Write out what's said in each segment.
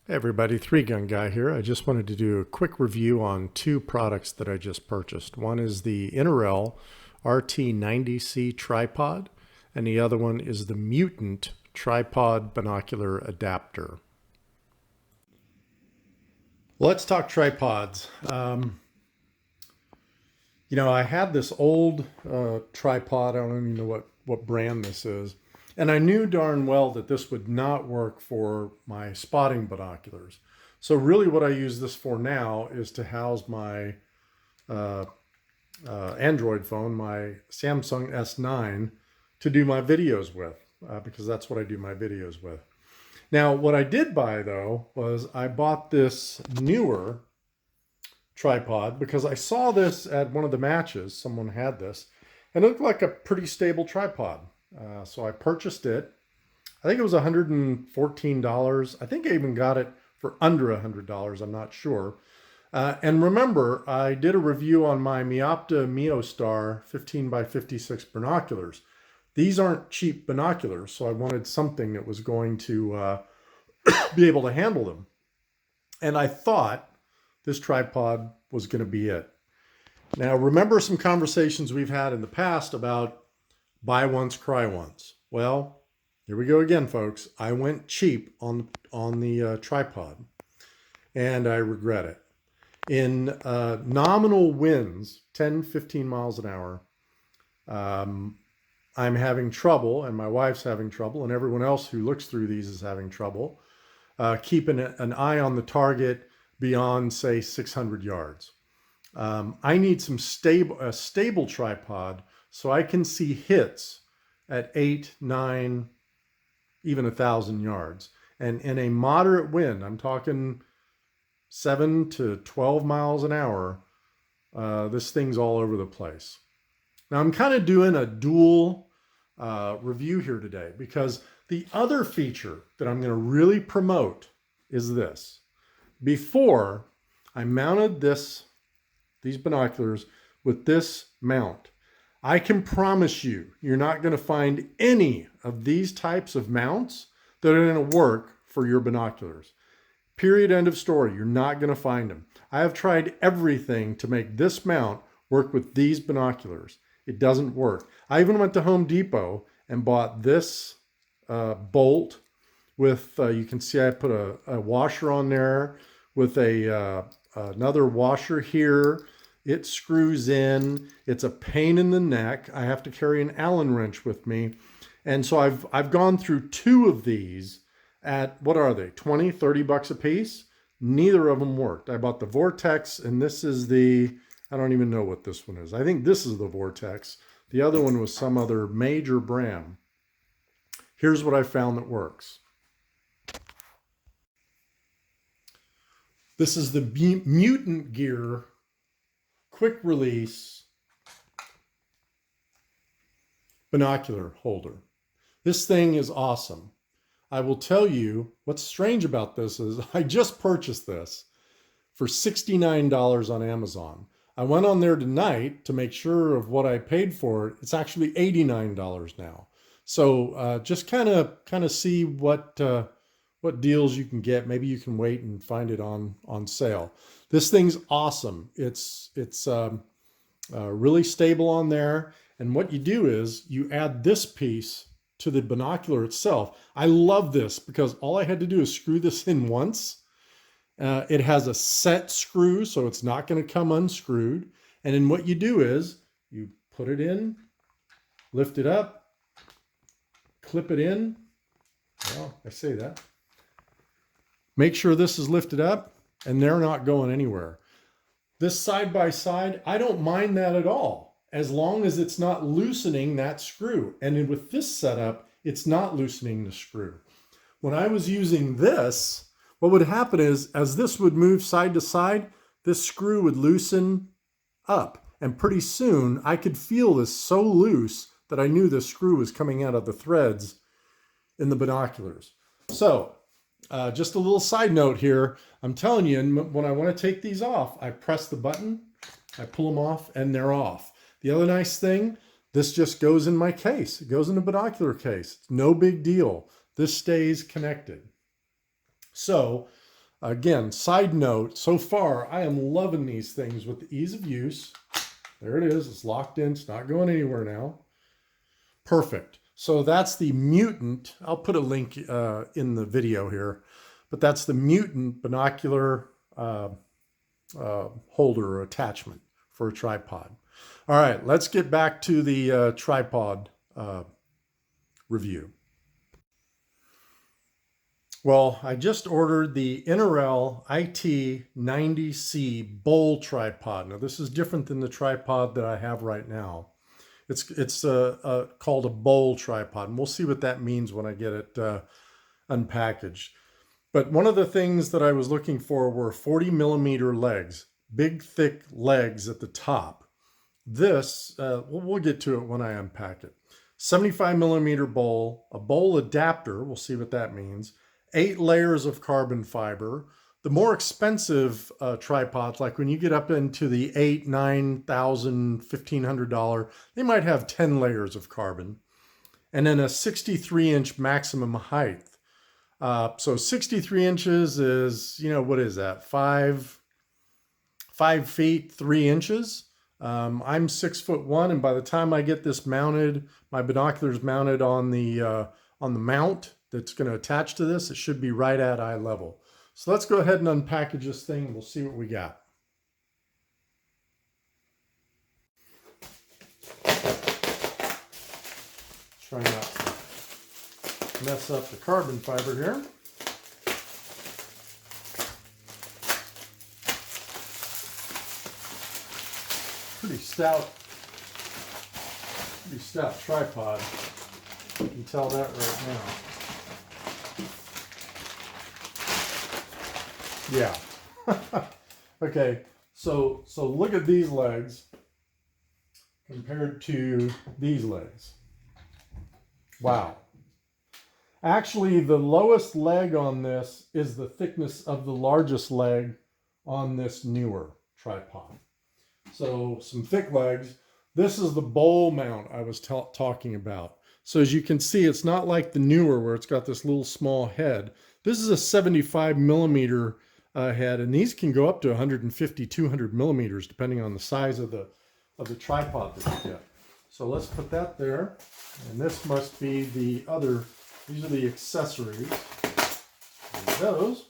Hey everybody, Three Gun Guy here. I just wanted to do a quick review on two products that I just purchased. One is the Innorel RT90C tripod, and the other one is the Mutant tripod binocular adapter. Let's talk tripods. I had this old tripod. I don't even know what brand this is. And I knew darn well that this would not work for my spotting binoculars. So really what I use this for now is to house my Android phone, my Samsung S9, to do my videos with, because that's what I do my videos with. Now, what I did buy, though, was I bought this newer tripod because I saw this at one of the matches. Someone had this, and it looked like a pretty stable tripod. So I purchased it. I think it was $114. I think I even got it for under $100. I'm not sure. And remember, I did a review on my Meopta MeoStar 15x56 binoculars. These aren't cheap binoculars, so I wanted something that was going to be able to handle them. And I thought this tripod was going to be it. Now, remember some conversations we've had in the past about buy once, cry once. Well, here we go again, folks. I went cheap on the tripod, and I regret it. In nominal winds, 10, 15 miles an hour, I'm having trouble, and my wife's having trouble, and everyone else who looks through these is having trouble, keeping an eye on the target beyond, say, 600 yards. I need a stable tripod so I can see hits at 8, 9, even 1,000 yards. And in a moderate wind, I'm talking 7 to 12 miles an hour, this thing's all over the place. Now, I'm kind of doing a dual review here today because the other feature that I'm going to really promote is this. Before, I mounted these binoculars with this mount. I can promise you, you're not going to find any of these types of mounts that are going to work for your binoculars. Period, end of story. You're not going to find them. I have tried everything to make this mount work with these binoculars. It doesn't work. I even went to Home Depot and bought this bolt with, you can see I put a washer on there with another washer here. It screws in. It's a pain in the neck. I have to carry an Allen wrench with me. And so I've gone through two of these at, what are they, 20, 30 bucks a piece? Neither of them worked. I bought the Vortex, and this is I don't even know what this one is. I think this is the Vortex. The other one was some other major brand. Here's what I found that works. This is the MUTNTGEAR quick release binocular holder. This thing is awesome. I will tell you what's strange about this is I just purchased this for $69 on Amazon. I went on there tonight to make sure of what I paid for it. It's actually $89 now. So just kind of see what deals you can get. Maybe you can wait and find it on sale. This thing's awesome. It's really stable on there. And what you do is you add this piece to the binocular itself. I love this because all I had to do is screw this in once. It has a set screw, so it's not going to come unscrewed. And then what you do is you put it in, lift it up, clip it in. Well, I say that. Make sure this is lifted up, and they're not going anywhere. This side by side, I don't mind that at all, as long as it's not loosening that screw. And with this setup, it's not loosening the screw. When I was using this, what would happen is, as this would move side to side, this screw would loosen up. And pretty soon, I could feel this so loose that I knew the screw was coming out of the threads in the binoculars. So, just a little side note here. I'm telling you, when I want to take these off, I press the button, I pull them off, and they're off. The other nice thing, This just goes in my case. It goes in a binocular case. It's no big deal. This stays connected. So again, side note, so far I am loving these things with the ease of use. There it is. It's locked in. It's not going anywhere now. Perfect. So that's the Mutant. I'll put a link in the video here, but that's the Mutant binocular holder or attachment for a tripod. All right, let's get back to the tripod review. Well, I just ordered the Innorel IT90C bowl tripod. Now, this is different than the tripod that I have right now. It's called a bowl tripod, and we'll see what that means when I get it unpackaged. But one of the things that I was looking for were 40 millimeter legs, big, thick legs at the top. This, we'll get to it when I unpack it. 75 millimeter bowl, a bowl adapter, we'll see what that means, 8 layers of carbon fiber. The more expensive tripods, like when you get up into the $8,000, $9,000, $1,500, they might have 10 layers of carbon. And then a 63-inch maximum height. So 63 inches is, what is that? 5 feet, 3 inches. I'm 6'1", and by the time I get this mounted, my binoculars mounted on the mount that's going to attach to this, it should be right at eye level. So let's go ahead and unpackage this thing and we'll see what we got. Try not to mess up the carbon fiber here. Pretty stout tripod. You can tell that right now. Yeah. Okay, so look at these legs compared to these legs. Wow. Actually, the lowest leg on this is the thickness of the largest leg on this newer tripod. So some thick legs. This is the bowl mount I was talking about. So as you can see, it's not like the newer where it's got this little small head. This is a 75 millimeter head, and these can go up to 150, 200 millimeters depending on the size of the tripod that you get. So let's put that there. And this must be the other, these are the accessories. And those.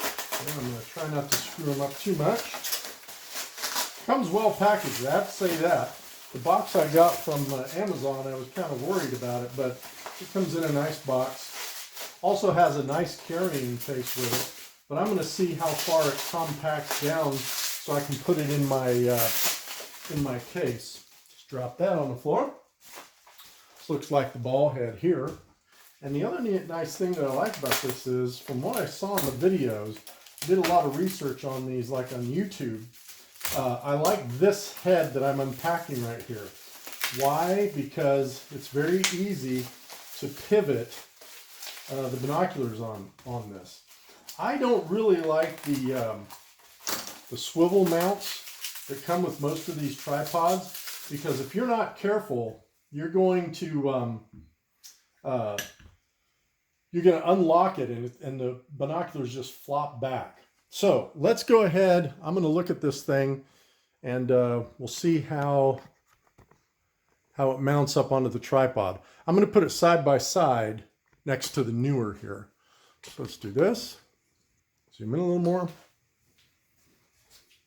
And I'm going to try not to screw them up too much. Comes well packaged, I have to say that. The box I got from Amazon, I was kind of worried about it, but it comes in a nice box. Also has a nice carrying case with it, but I'm going to see how far it compacts down so I can put it in my case. Just drop that on the floor. This looks like the ball head here. And the other nice thing that I like about this is, from what I saw in the videos, I did a lot of research on these, like on YouTube. I like this head that I'm unpacking right here. Why? Because it's very easy to pivot the binoculars on this. I don't really like the swivel mounts that come with most of these tripods, because if you're not careful, you're going to unlock it and the binoculars just flop back. So let's go ahead. I'm going to look at this thing and we'll see how it mounts up onto the tripod. I'm going to put it side by side next to the newer here. So let's do this. Zoom in a little more.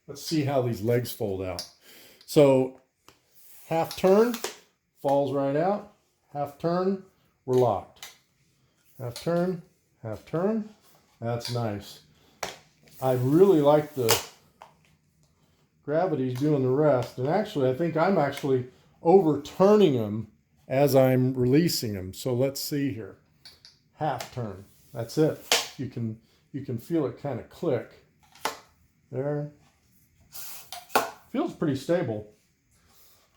Let's see how these legs fold out. So half turn, falls right out. Half turn, we're locked. Half turn, half turn. That's nice. I really like the gravity's doing the rest. And actually, I think I'm actually overturning them as I'm releasing them. So let's see here. Half turn. That's it. You can feel it kind of click. There. Feels pretty stable.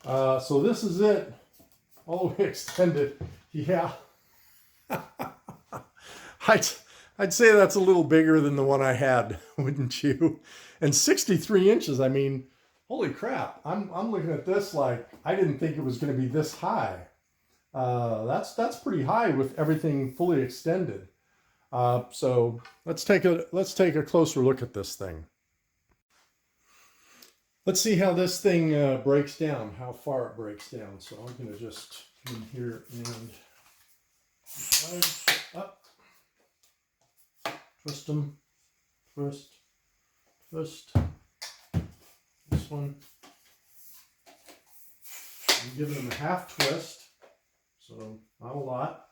So this is it. All the way extended. Yeah. I'd say that's a little bigger than the one I had, wouldn't you? And 63 inches, I mean, Holy crap, I'm looking at this like I didn't think it was going to be this high. That's pretty high with everything fully extended. So let's take a closer look at this thing. Let's see how this thing breaks down, how far it breaks down. So I'm going to just come in here and up, twist them, twist, twist. This one. I'm giving them a half twist, so not a lot.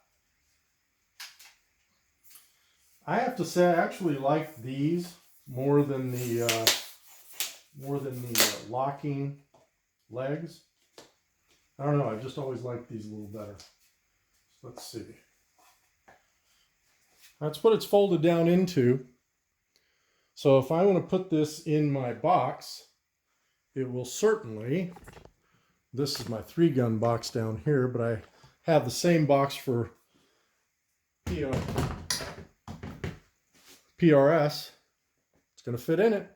I have to say I actually like these more than the locking legs. I don't know, I just always liked these a little better. So let's see. That's what it's folded down into. So if I want to put this in my box, it will certainly, this is my 3-gun box down here, but I have the same box for PRS. It's going to fit in it.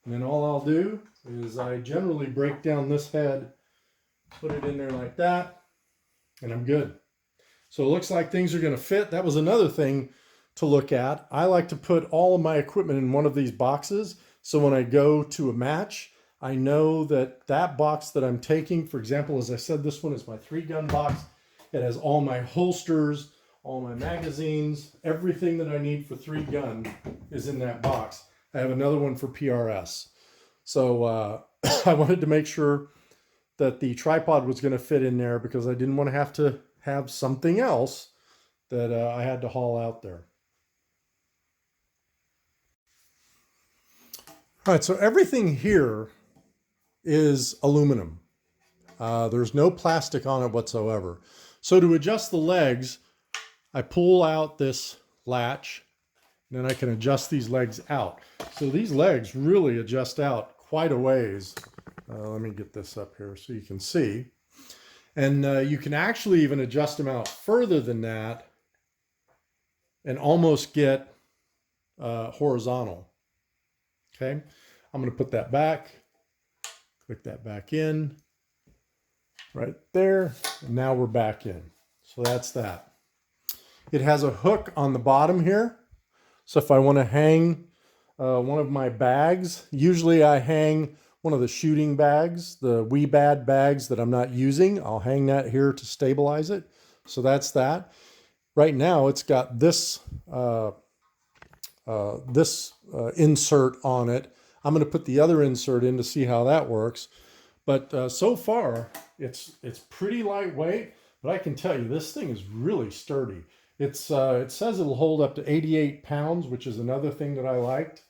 And then all I'll do is I generally break down this head, put it in there like that, and I'm good. So it looks like things are going to fit. That was another thing to look at. I like to put all of my equipment in one of these boxes, so when I go to a match, I know that that box that I'm taking, for example, as I said, this one is my 3-gun box. It has all my holsters, all my magazines, everything that I need for 3-gun is in that box. I have another one for PRS. So I wanted to make sure that the tripod was going to fit in there because I didn't want to have something else that I had to haul out there. All right, so everything here is aluminum. There's no plastic on it whatsoever. So to adjust the legs, I pull out this latch, and then I can adjust these legs out. So these legs really adjust out quite a ways. Let me get this up here so you can see. And you can actually even adjust them out further than that and almost get horizontal. Okay, I'm going to put that back, click that back in, right there, and now we're back in. So that's that. It has a hook on the bottom here. So if I want to hang one of my bags, usually I hang one of the shooting bags, the wee bad bags that I'm not using. I'll hang that here to stabilize it. So that's that. Right now it's got this insert on it. I'm going to put the other insert in to see how that works. But so far, it's pretty lightweight. But I can tell you, this thing is really sturdy. It says it'll hold up to 88 pounds, which is another thing that I liked.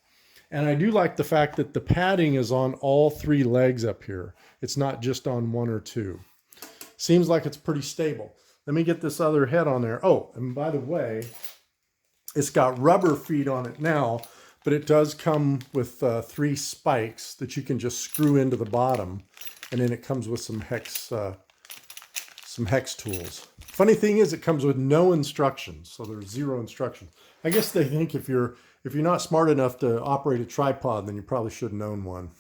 And I do like the fact that the padding is on all 3 legs up here. It's not just on 1 or 2. Seems like it's pretty stable. Let me get this other head on there. Oh, and by the way, it's got rubber feet on it now, but it does come with 3 spikes that you can just screw into the bottom. And then it comes with some hex tools. Funny thing is, it comes with no instructions, so there's 0 instructions. I guess they think if you're not smart enough to operate a tripod, then you probably shouldn't own one.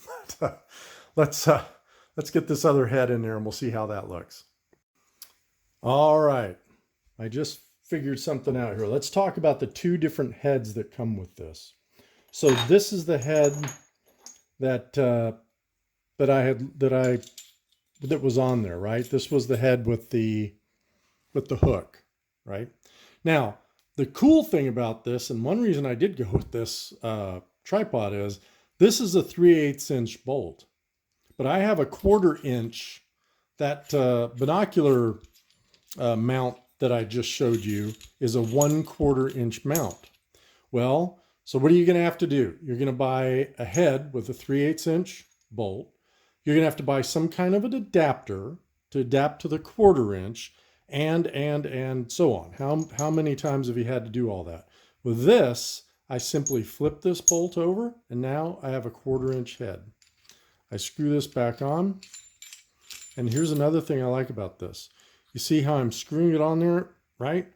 Let's get this other head in there and we'll see how that looks. All right, I just figured something out here. Let's talk about the 2 different heads that come with this. So this is the head that was on there, right? This was the head with the hook, right? Now, the cool thing about this, and one reason I did go with this tripod is, this is a 3/8 inch bolt, but I have a 1/4 inch, that binocular mount that I just showed you is a 1/4 inch mount. Well, so what are you going to have to do? You're going to buy a head with a 3/8 inch bolt. You're going to have to buy some kind of an adapter to adapt to the 1/4 inch, and so on. How many times have you had to do all that? With this, I simply flip this bolt over, and now I have a 1/4 inch head. I screw this back on, and here's another thing I like about this. You see how I'm screwing it on there, right?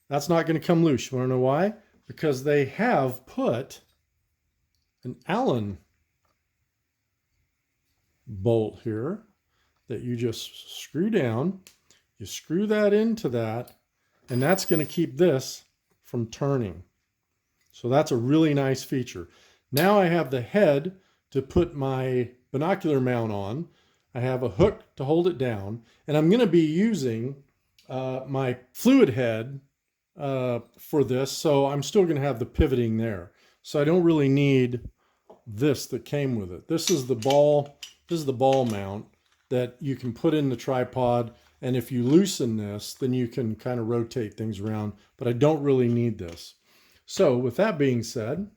That's not going to come loose. You want to know why? Because they have put an Allen bolt here that you just screw down. You screw that into that, and that's going to keep this from turning. So that's a really nice feature. Now I have the head to put my binocular mount on. I have a hook to hold it down, and I'm going to be using my fluid head for this, so I'm still going to have the pivoting there. So I don't really need this that came with it. This is the ball mount that you can put in the tripod, and if you loosen this, then you can kind of rotate things around, but I don't really need this. So with that being said,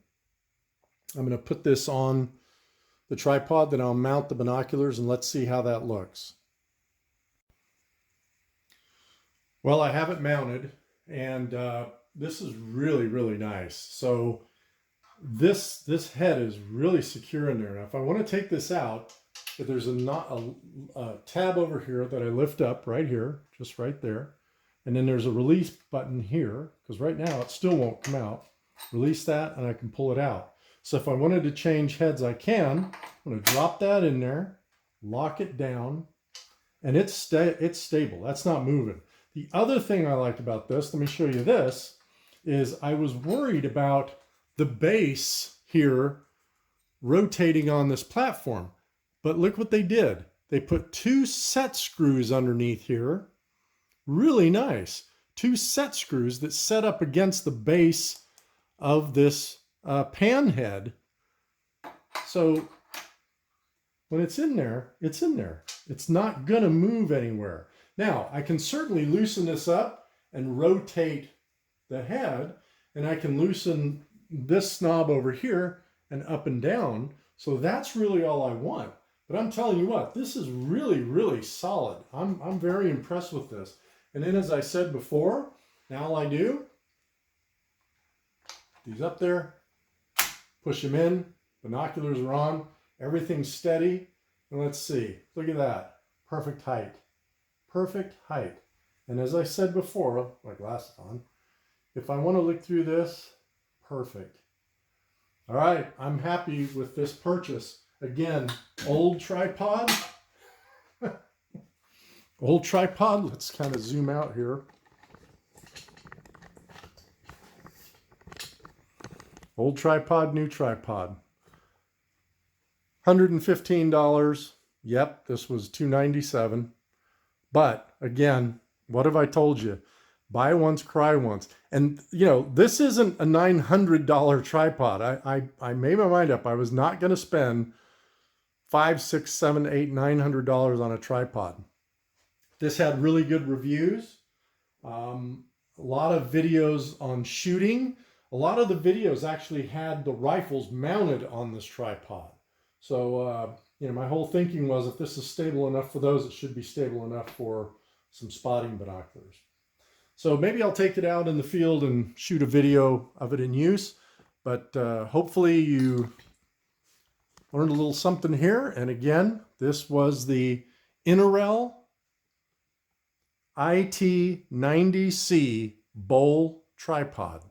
I'm going to put this on the tripod, then I'll mount the binoculars, and let's see how that looks. Well, I have it mounted, and this is really, really nice. So this head is really secure in there. Now, if I want to take this out, there's a tab over here that I lift up right here, just right there. And then there's a release button here, because right now it still won't come out. Release that, and I can pull it out. So if I wanted to change heads, I can. I'm going to drop that in there, lock it down, and it's stable. That's not moving. The other thing I liked about this, let me show you this, is I was worried about the base here rotating on this platform. But look what they did. They put 2 set screws underneath here. Really nice. 2 set screws that set up against the base of this pan head. So when it's in there, it's in there. It's not going to move anywhere. Now, I can certainly loosen this up and rotate the head, and I can loosen this knob over here and up and down. So that's really all I want. But I'm telling you what, this is really, really solid. I'm very impressed with this. And then, as I said before, now all I do, these up there, push them in, binoculars are on, everything's steady. And let's see, look at that, perfect height. Perfect height. And as I said before, my glasses on, if I want to look through this, perfect. All right, I'm happy with this purchase. Again, old tripod. Old tripod. Let's kind of zoom out here. Old tripod, new tripod. $115. Yep, this was $297. But again, what have I told you? Buy once, cry once. And you know, this isn't a $900 tripod. I made my mind up. I was not going to spend $500, $600, $700, $800, $900 on a tripod. This had really good reviews. A lot of videos on shooting. A lot of the videos actually had the rifles mounted on this tripod. So, you know, my whole thinking was if this is stable enough for those, it should be stable enough for some spotting binoculars. So maybe I'll take it out in the field and shoot a video of it in use. But hopefully you learned a little something here. And again, this was the Innorel IT90C bowl tripod.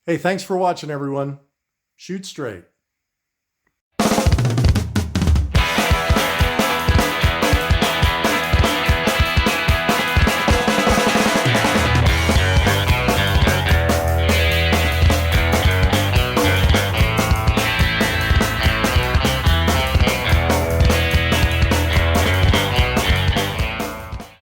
Hey, thanks for watching, everyone. Shoot straight.